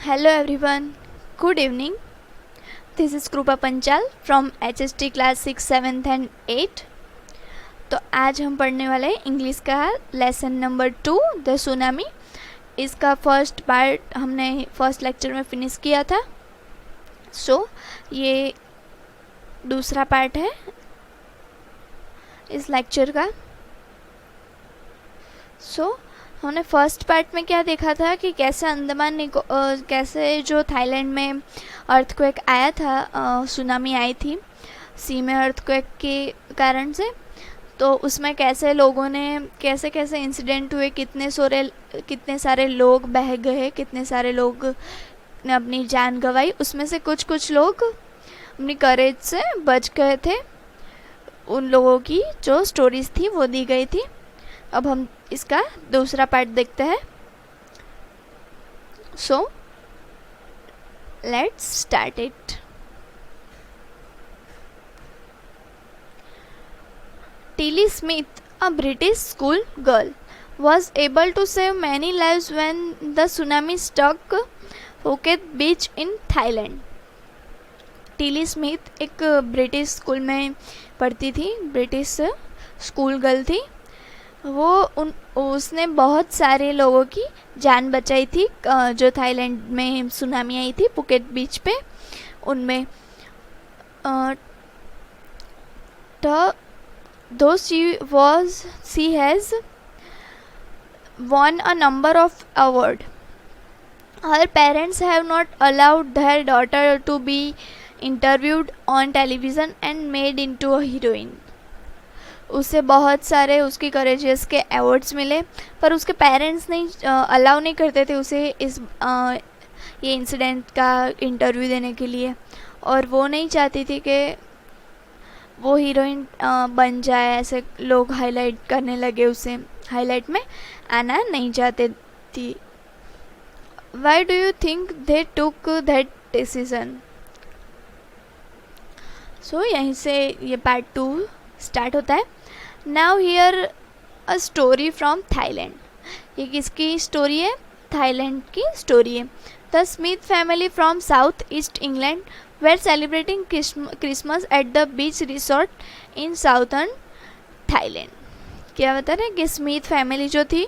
Hello everyone, good evening. This is Krupa Panchal from HST class 6, 7th and 8। तो आज हम पढ़ने वाले हैं इंग्लिश का लेसन नंबर 2 द सुनामी। इसका फर्स्ट पार्ट हमने फर्स्ट लेक्चर में फिनिश किया था। ये दूसरा पार्ट है इस लेक्चर का। हमने फर्स्ट पार्ट में क्या देखा था कि कैसे कैसे जो थाईलैंड में अर्थक्वेक आया था, सुनामी आई थी सी में अर्थक्वेक के कारण से। तो उसमें कैसे लोगों ने कैसे कैसे इंसिडेंट हुए, कितने सारे लोग बह गए, कितने सारे लोग ने अपनी जान गंवाई। उसमें से कुछ लोग अपनी करेज से बच गए थे। उन लोगों की जो स्टोरीज थी वो दी गई थी। अब हम इसका दूसरा पार्ट देखते हैं। Let's start it. Tilly Smith, a British school girl, was able to save many lives when the tsunami struck Phuket beach in Thailand. Tilly Smith एक ब्रिटिश स्कूल में पढ़ती थी, ब्रिटिश स्कूल गर्ल थी। उसने बहुत सारे लोगों की जान बचाई थी जो थाईलैंड में सुनामी आई थी पुकेट बीच पे। उनमें though she has won a number of awards, her parents have not allowed their daughter to be interviewed on television and made into a heroine. उसे बहुत सारे उसकी करेजेस के अवार्ड्स मिले, पर उसके पेरेंट्स नहीं अलाउ नहीं करते थे उसे ये इंसिडेंट का इंटरव्यू देने के लिए। और वो नहीं चाहती थी कि वो हीरोइन बन जाए। ऐसे लोग हाईलाइट करने लगे, उसे हाईलाइट में आना नहीं चाहते थी। Why do you think they took that decision? यहीं से ये पार्ट 2 स्टार्ट होता है। Now here a story from Thailand. ये किसकी स्टोरी है? थाईलैंड की स्टोरी है। The Smith family from south east England were celebrating Christmas at the beach resort in southern Thailand. क्या बता रहे हैं कि स्मिथ फैमिली जो थी,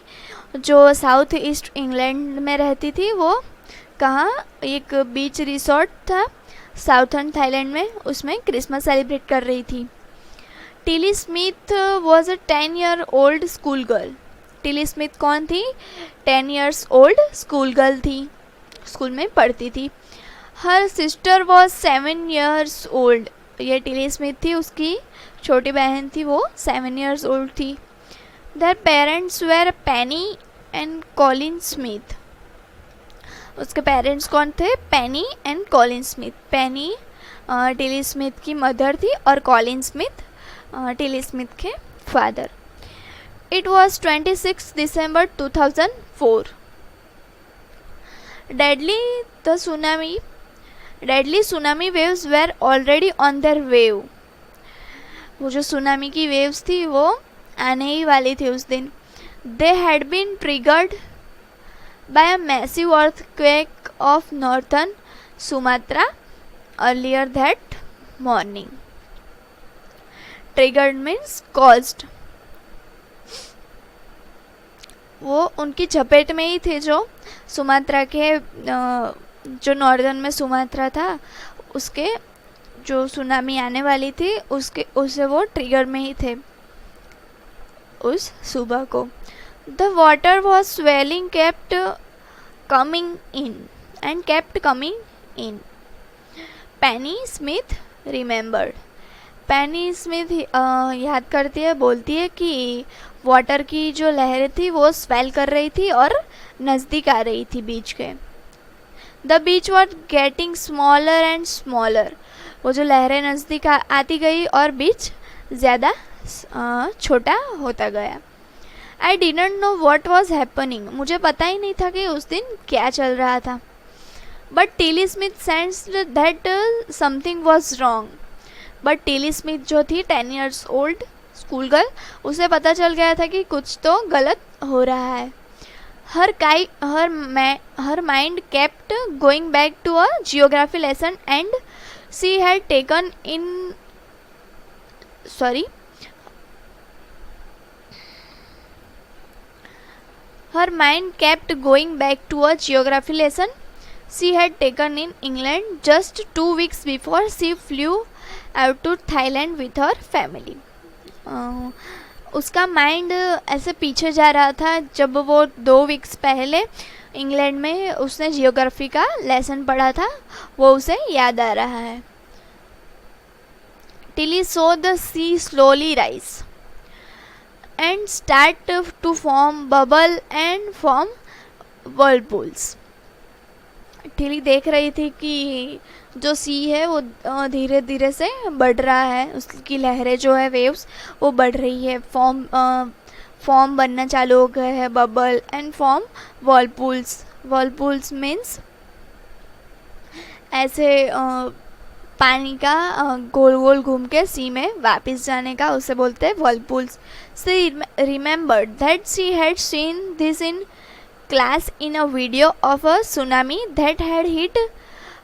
जो साउथ ईस्ट इंग्लैंड में रहती थी, वो कहाँ एक बीच रिसोर्ट था साउथर्न थाईलैंड में, उसमें क्रिसमस सेलिब्रेट कर रही थी। Tilly Smith was a 10-year-old school girl. Tilly Smith कौन थी? 10 years old स्कूल गर्ल थी, स्कूल में पढ़ती थी। Her sister was 7 years old। ये टिली स्मिथ थी, उसकी छोटी बहन थी, वो 7 years old थी। Their parents were Penny and Colin Smith. उसके पेरेंट्स कौन थे? Penny and Colin Smith. Penny Tilly Smith की मदर थी और कॉलिन स्मिथ टिली स्मिथ के father. It was 26 December 2004। Deadly tsunami waves were already on their wave. वो जो tsunami की वेव्स थी वो आने ही वाली थी उस दिन। They had been triggered by a massive earthquake of northern Sumatra earlier that morning. Triggered means caused. वो उनकी चपेट में ही थे, जो सुमात्रा के जो नॉर्दर्न में सुमात्रा था उसके जो सुनामी आने वाली थी उसे वो ट्रिगर में ही थे उस सुबह को। The water was swelling kept coming in. Penney Smith remembered. Penney Smith याद करती है, बोलती है कि वाटर की जो लहरें थी वो स्वेल कर रही थी और नज़दीक आ रही थी बीच के। The beach was getting smaller and smaller. वो जो लहरें नज़दीक आती गई और बीच ज़्यादा छोटा होता गया। I didn't know what was happening. मुझे पता ही नहीं था कि उस दिन क्या चल रहा था। But Tilly Smith sensed that something was wrong. But Tilly Smith जो थी 10 years old स्कूल गर्ल, उसे पता चल गया था कि कुछ तो गलत हो रहा है। her mind kept going back to a geography lesson and she had taken in sorry her mind kept going back to a geography lesson she had taken in England just 2 weeks before she flew out to Thailand with her family. उसका mind ऐसे पीछे जा रहा था जब वो 2 weeks पहले England में उसने जियोग्राफी का लेसन पढ़ा था, वो उसे याद आ रहा है. Tilly saw the sea slowly rise and start to form bubble and form whirlpools. Tilly देख रही थी कि जो सी है वो धीरे धीरे से बढ़ रहा है, उसकी लहरें जो है वेव्स वो बढ़ रही है, फॉर्म बनना चालू हो गए है, बबल एंड फॉर्म वॉलपूल्स मीन्स ऐसे पानी का गोल गोल घूम के सी में वापस जाने का उसे बोलते हैं whirlpools. She remembered that she had seen this in class in a video of a tsunami that had hit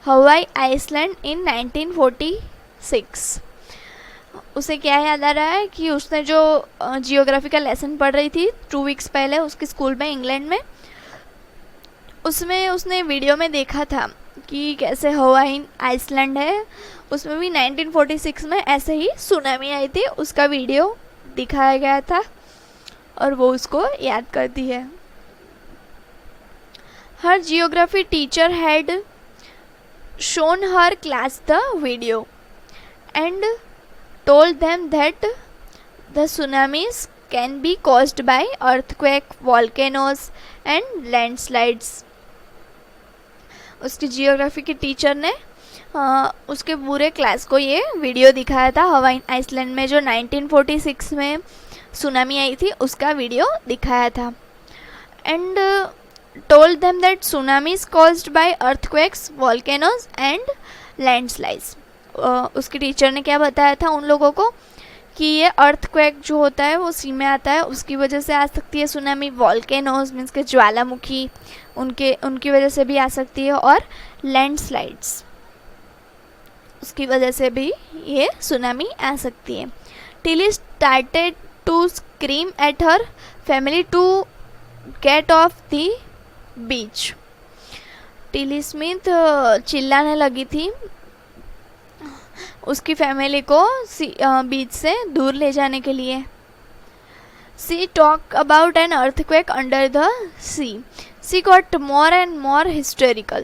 Hawaii Island in 1946. उसे क्या याद आ रहा है कि उसने जो जियोग्राफी का लेसन पढ़ रही थी 2 वीक्स पहले उसके स्कूल में इंग्लैंड में, उसमें उसने वीडियो में देखा था कि कैसे हवाई आइसलैंड है, उसमें भी 1946 में ऐसे ही सुनामी आई थी, उसका वीडियो दिखाया गया था और वो उसको याद करती है. Her geography teacher had shown her class the video and told them that the tsunamis can be caused by earthquake, volcanoes and landslides. उसकी जियोग्राफी के टीचर ने उसके पूरे क्लास को ये वीडियो दिखाया था, हवाई आइसलैंड में जो 1946 में सुनामी आई थी उसका वीडियो दिखाया था. And told them that tsunamis caused by earthquakes, volcanoes and landslides. उसके टीचर ने क्या बताया था उन लोगों को कि ये अर्थक्वेक जो होता है वो सी में आता है, उसकी वजह से आ सकती है सुनामी. वॉल्केनोज मीन्स के ज्वालामुखी, उनकी वजह से भी आ सकती है, और लैंडस्लाइड्स उसकी वजह से भी ये सुनामी आ सकती है. Tilly started to scream at her family to get off the beach. Tilly Smith चिल्लाने लगी थी उसकी फैमिली को बीच से दूर ले जाने के लिए. She talk about an earthquake under the sea. She got more and more hysterical.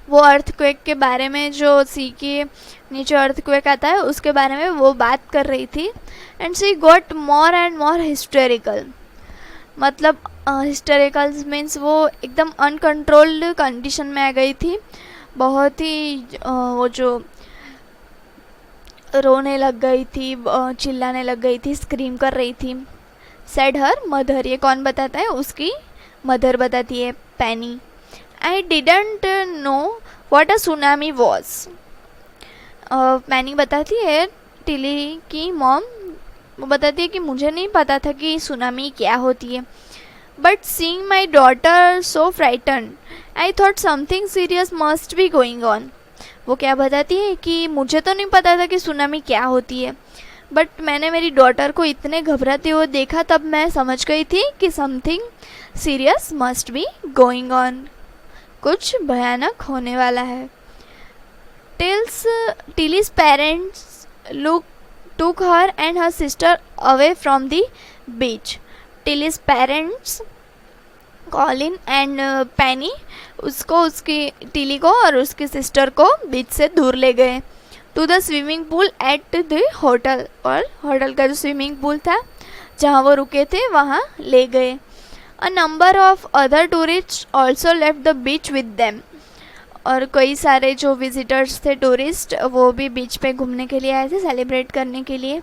वो अर्थक्वेक के बारे में, जो सी के नीचे अर्थक्वेक आता है उसके बारे में वो बात कर रही थी. And she got more and more hysterical, मतलब हिस्टेरिकल्स मीन्स वो एकदम अनकंट्रोल्ड कंडीशन में आ गई थी, बहुत ही वो जो रोने लग गई थी, चिल्लाने लग गई थी, स्क्रीम कर रही थी. सेड हर मदर, ये कौन बताता है, उसकी मदर बताती है, पैनी. I didn't know what a tsunami was. पैनी बताती है टिली की मॉम, वो बताती है कि मुझे नहीं पता था कि सुनामी क्या होती है. But seeing my daughter so frighten I thought something serious must be going on. वो क्या बताती है कि मुझे तो नहीं पता था कि सुनामी क्या होती है, बट मैंने मेरी डॉटर को इतने घबराते हुए देखा तब मैं समझ गई थी कि something serious must be going on, कुछ भयानक होने वाला है. टिली's parents took her and her sister away from the beach. Tilly's parents, Colin and Penny, उसको, उसकी टिली को और उसकी सिस्टर को बीच से दूर ले गए. To the swimming pool at the hotel, और होटल का जो स्विमिंग पूल था जहाँ वो रुके थे वहाँ ले गए. A number of other tourist also left the beach with them. और कई सारे जो विजिटर्स थे, टूरिस्ट, वो भी बीच पे घूमने के लिए आए थे, सेलिब्रेट करने के लिए,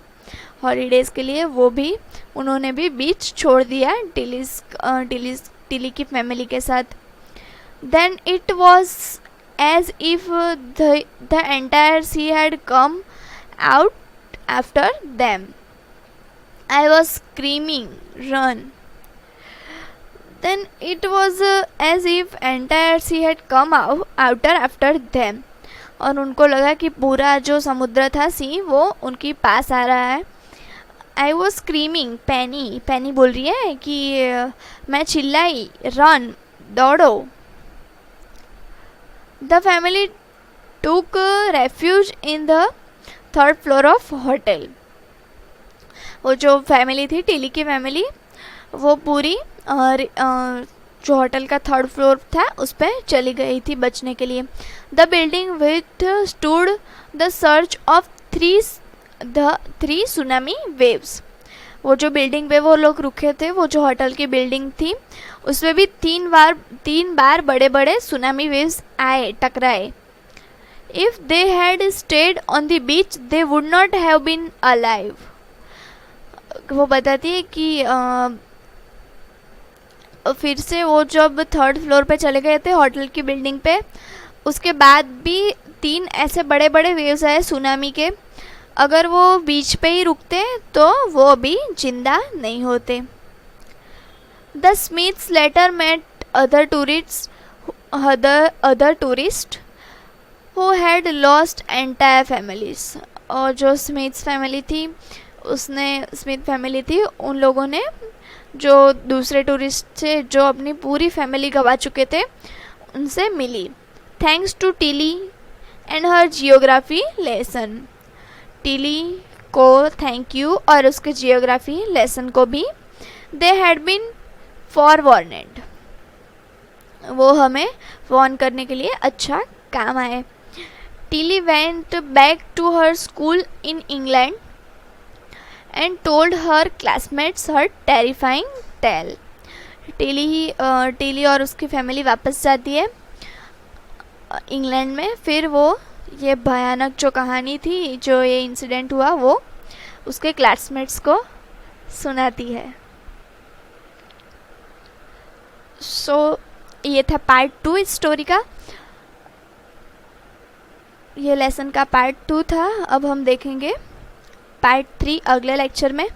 हॉलीडेज़ के लिए. वो भी, उन्होंने भी बीच छोड़ दिया टिली की फैमिली के साथ. Then it was as if the entire sea had come out after them. I was screaming run. then it was as if entire sea had come out after them. और उनको लगा कि पूरा जो समुद्र था सी वो उनके पास आ रहा है. आई वॉज स्क्रीमिंग, पैनी बोल रही है कि मैं चिल्लाई, रन, दौड़ो. द फैमिली टूक refuge in the third floor of hotel. वो जो फैमिली थी, टिली की फैमिली, वो पूरी जो होटल का थर्ड फ्लोर था उस पर चली गई थी बचने के लिए. The building with stood the search of three tsunami waves. वो जो बिल्डिंग पे वो लोग रुके थे, वो जो होटल की बिल्डिंग थी, उसमें भी तीन बार बड़े बड़े सुनामी वेव्स आए, टकराए. If they had stayed on the beach they would not have been alive. वो बताती है कि फिर से वो जब थर्ड फ्लोर पे चले गए थे होटल की बिल्डिंग पे, उसके बाद भी 3 ऐसे बड़े बड़े वेव्स आए सुनामी के. अगर वो बीच पे ही रुकते तो वो भी जिंदा नहीं होते. The Smiths later met other tourist who had lost entire families. और जो स्मिथ्स फैमिली थी उन लोगों ने जो दूसरे टूरिस्ट थे जो अपनी पूरी फैमिली गंवा चुके थे उनसे मिली. Thanks to Tilly and her geography lesson. Tilly को थैंक यू और उसके जियोग्राफी लेसन को भी. They had been forewarned. वो हमें वार्न करने के लिए अच्छा काम आए. Tilly went back to her school in England and told her classmates her terrifying tale. Tilly और उसकी फैमिली वापस जाती है इंग्लैंड में. फिर वो ये भयानक जो कहानी थी, जो ये इंसिडेंट हुआ, वो उसके क्लासमेट्स को सुनाती है. सो ये था पार्ट 2 इस स्टोरी का. ये लेसन का पार्ट 2 था. अब हम देखेंगे पार्ट 3 अगले लेक्चर में.